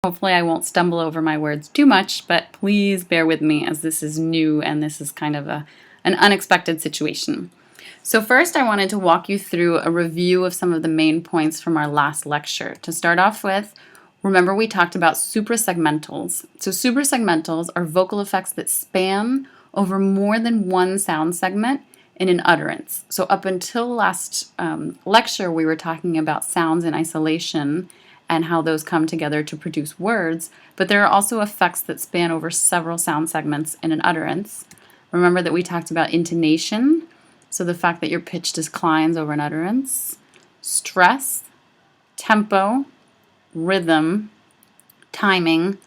Hopefully I won't stumble over my words too much, but please bear with me as this is new and this is kind of an unexpected situation. So first I wanted to walk you through a review of some of the main points from our last lecture. To start off with, remember we talked about suprasegmentals. So suprasegmentals are vocal effects that span over more than one sound segment in an utterance. So up until last lecture, we were talking about sounds in isolation and how those come together to produce words, but there are also effects that span over several sound segments in an utterance. Remember that we talked about intonation, so the fact that your pitch declines over an utterance, stress, tempo, rhythm, timing,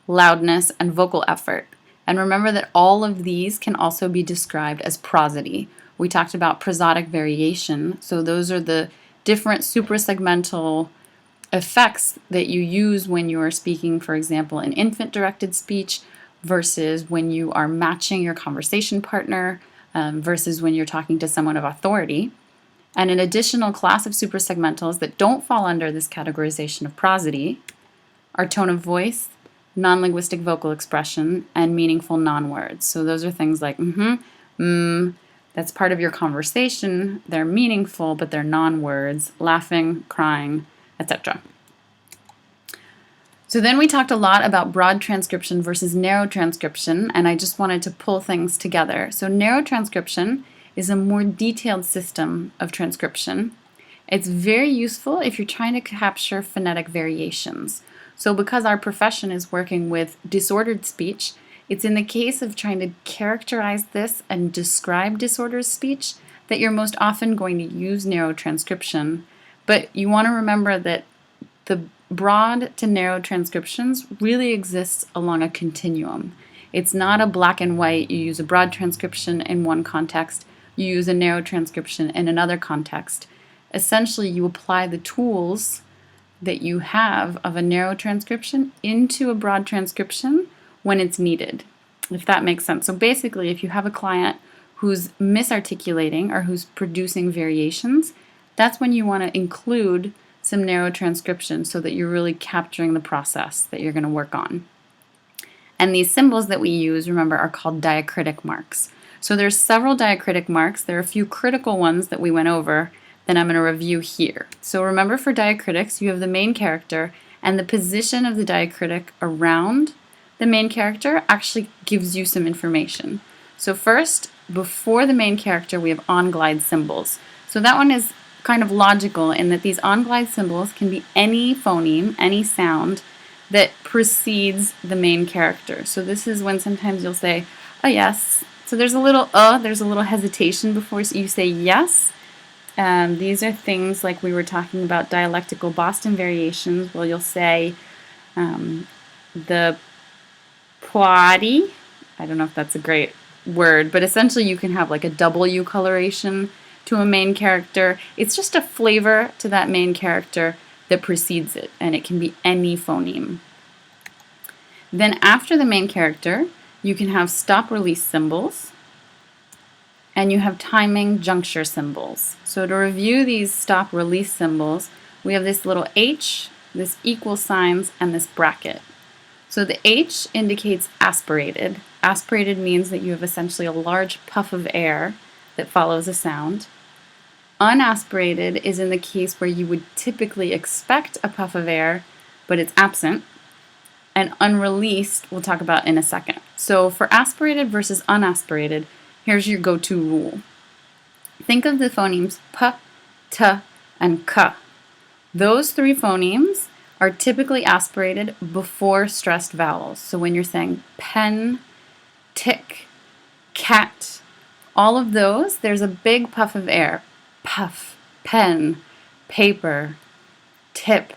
loudness, and vocal effort. And remember that all of these can also be described as prosody. We talked about prosodic variation, so those are the different suprasegmental effects that you use when you are speaking, for example, in infant-directed speech versus when you are matching your conversation partner versus when you're talking to someone of authority. And an additional class of suprasegmentals that don't fall under this categorization of prosody are tone of voice, non-linguistic vocal expression, and meaningful non-words. So those are things like that's part of your conversation. They're meaningful, but they're non-words, laughing, crying, etc. So then we talked a lot about broad transcription versus narrow transcription, and I just wanted to pull things together. So narrow transcription is a more detailed system of transcription. It's very useful if you're trying to capture phonetic variations. So because our profession is working with disordered speech, it's in the case of trying to characterize this and describe disordered speech that you're most often going to use narrow transcription. But you want to remember that the broad to narrow transcriptions really exists along a continuum. It's not a black and white. You use a broad transcription in one context, you use a narrow transcription in another context. Essentially, you apply the tools that you have of a narrow transcription into a broad transcription when it's needed, if that makes sense. So basically, if you have a client who's misarticulating or who's producing variations, that's when you want to include some narrow transcription so that you're really capturing the process that you're going to work on. And these symbols that we use, remember, are called diacritic marks. So there's several diacritic marks. There are a few critical ones that we went over that I'm going to review here. So remember, for diacritics, you have the main character, and the position of the diacritic around the main character actually gives you some information. So first, before the main character, we have on-glide symbols. So that one is kind of logical in that these on-glide symbols can be any phoneme, any sound that precedes the main character. So this is when sometimes you'll say, oh yes. So there's a little there's a little hesitation before you say yes. These are things like we were talking about dialectical Boston variations, where you'll say the plotty. I don't know if that's a great word, but essentially you can have like a W coloration to a main character. It's just a flavor to that main character that precedes it, and it can be any phoneme. Then after the main character, you can have stop-release symbols, and you have timing juncture symbols. So to review these stop-release symbols, we have this little H, this equal signs, and this bracket. So the H indicates aspirated. Aspirated means that you have essentially a large puff of air that follows a sound. Unaspirated is in the case where you would typically expect a puff of air, but it's absent. And unreleased, we'll talk about in a second. So for aspirated versus unaspirated, here's your go-to rule. Think of the phonemes p, t, and k. Those three phonemes are typically aspirated before stressed vowels. So when you're saying pen, tick, cat, all of those, there's a big puff of air. Puff, pen, paper, tip.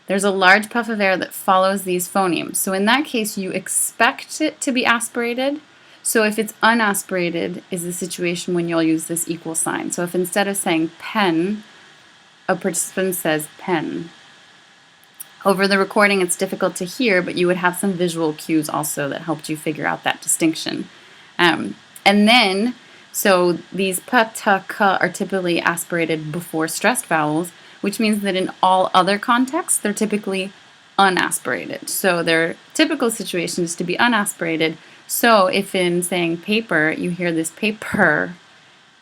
There's a large puff of air that follows these phonemes. So in that case, you expect it to be aspirated. So if it's unaspirated is the situation when you'll use this equal sign. So if instead of saying pen, a participant says pen. Over the recording, it's difficult to hear, but you would have some visual cues also that helped you figure out that distinction. And then, so these p, t, k are typically aspirated before stressed vowels, which means that in all other contexts, they're typically unaspirated. So their typical situation is to be unaspirated. So if in saying paper, you hear this paper,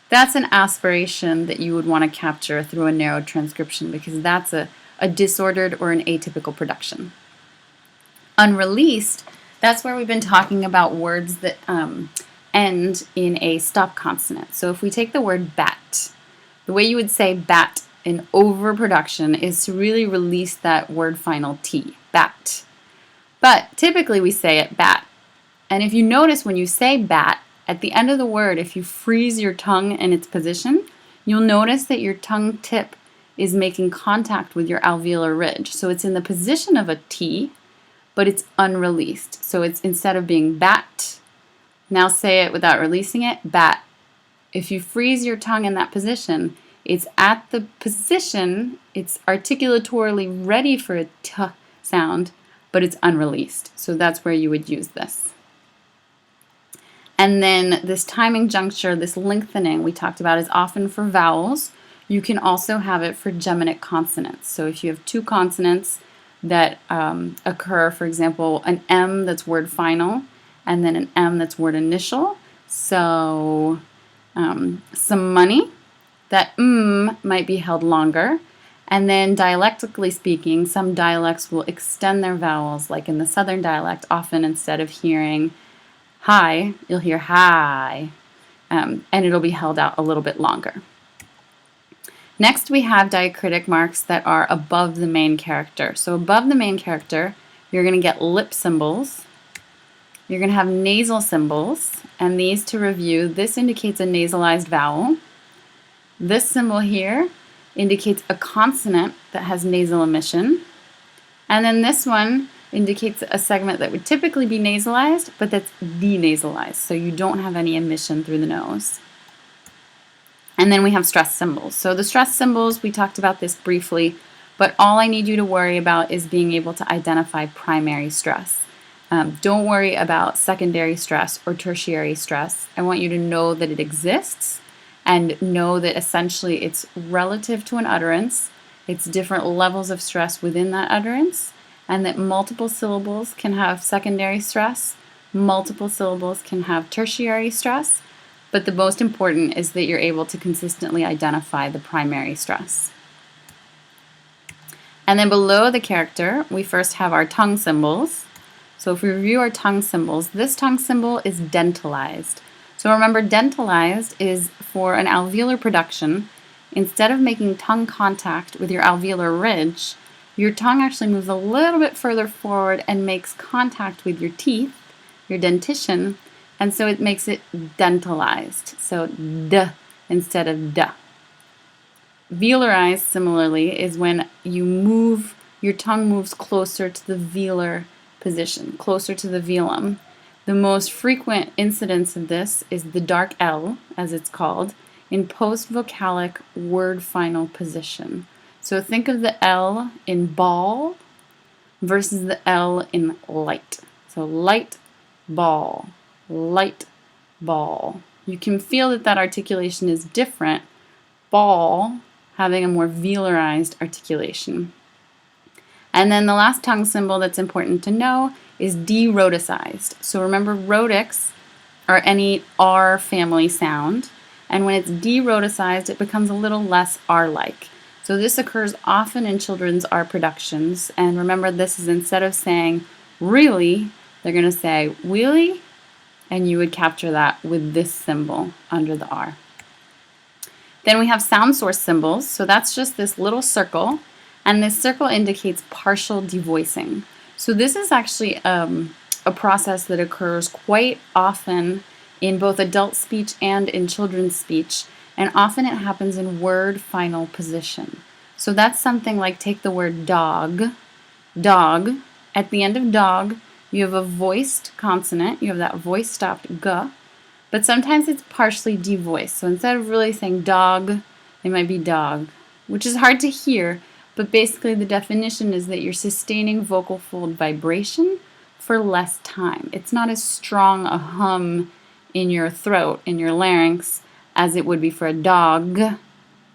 that's an aspiration that you would want to capture through a narrow transcription because that's a disordered or an atypical production. Unreleased, that's where we've been talking about words that end in a stop consonant. So if we take the word bat, the way you would say bat in overproduction is to really release that word final T, bat. But typically we say it bat. And if you notice when you say bat, at the end of the word, if you freeze your tongue in its position, you'll notice that your tongue tip is making contact with your alveolar ridge. So it's in the position of a T, but it's unreleased. So it's instead of being bat, now say it without releasing it, bat. If you freeze your tongue in that position, it's at the position, it's articulatorily ready for a T sound, but it's unreleased. So that's where you would use this. And then this timing juncture, this lengthening we talked about is often for vowels. You can also have it for geminate consonants. So if you have two consonants that occur, for example, an M that's word final, and then an M that's word initial. So some money, that might be held longer. And then dialectically speaking, some dialects will extend their vowels, like in the southern dialect, often instead of hearing hi, you'll hear hi, and it'll be held out a little bit longer. Next, we have diacritic marks that are above the main character. So above the main character, you're going to get lip symbols. You're going to have nasal symbols, and these to review, this indicates a nasalized vowel. This symbol here indicates a consonant that has nasal emission. And then this one indicates a segment that would typically be nasalized, but that's denasalized, so you don't have any emission through the nose. And then we have stress symbols. So the stress symbols, we talked about this briefly, but all I need you to worry about is being able to identify primary stress. Don't worry about secondary stress or tertiary stress. I want you to know that it exists and know that essentially it's relative to an utterance. It's different levels of stress within that utterance, and that multiple syllables can have secondary stress, multiple syllables can have tertiary stress, but the most important is that you're able to consistently identify the primary stress. And then below the character, we first have our tongue symbols. So if we review our tongue symbols, this tongue symbol is dentalized. So remember, dentalized is for an alveolar production. Instead of making tongue contact with your alveolar ridge, your tongue actually moves a little bit further forward and makes contact with your teeth, your dentition, and so it makes it dentalized. So d instead of da. Velarized, similarly, is when you move, your tongue moves closer to the velar position, closer to the velum. The most frequent incidence of this is the dark L, as it's called, in post-vocalic word final position. So think of the L in ball versus the L in light. So light, ball, light, ball. You can feel that that articulation is different. Ball having a more velarized articulation. And then the last tongue symbol that's important to know is de-rhoticized. So remember, rhotics are any R family sound, and when it's de-rhoticized, it becomes a little less R-like. So this occurs often in children's R productions, and remember, this is instead of saying really, they're going to say wheelie, and you would capture that with this symbol under the R. Then we have sound source symbols, so that's just this little circle, and this circle indicates partial devoicing. So this is actually a process that occurs quite often in both adult speech and in children's speech, and often it happens in word final position. So that's something like, take the word dog. Dog. At the end of dog, you have a voiced consonant. You have that voice stopped g, but sometimes it's partially devoiced. So instead of really saying dog, it might be dog, which is hard to hear, but basically the definition is that you're sustaining vocal fold vibration for less time. It's not as strong a hum in your throat, in your larynx, as it would be for a dog.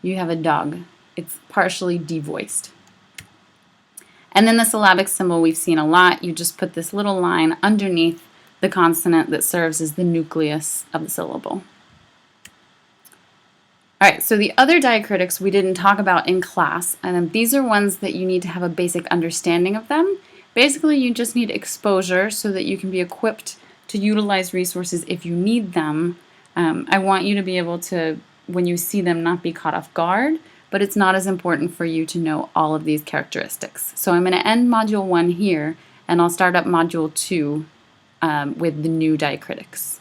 You have a dog. It's partially devoiced. And then the syllabic symbol we've seen a lot. You just put this little line underneath the consonant that serves as the nucleus of the syllable. All right, so the other diacritics we didn't talk about in class, and these are ones that you need to have a basic understanding of them. Basically, you just need exposure so that you can be equipped to utilize resources if you need them. I want you to be able to, when you see them, not be caught off guard, but it's not as important for you to know all of these characteristics. So I'm going to end Module 1 here, and I'll start up Module 2 with the new diacritics.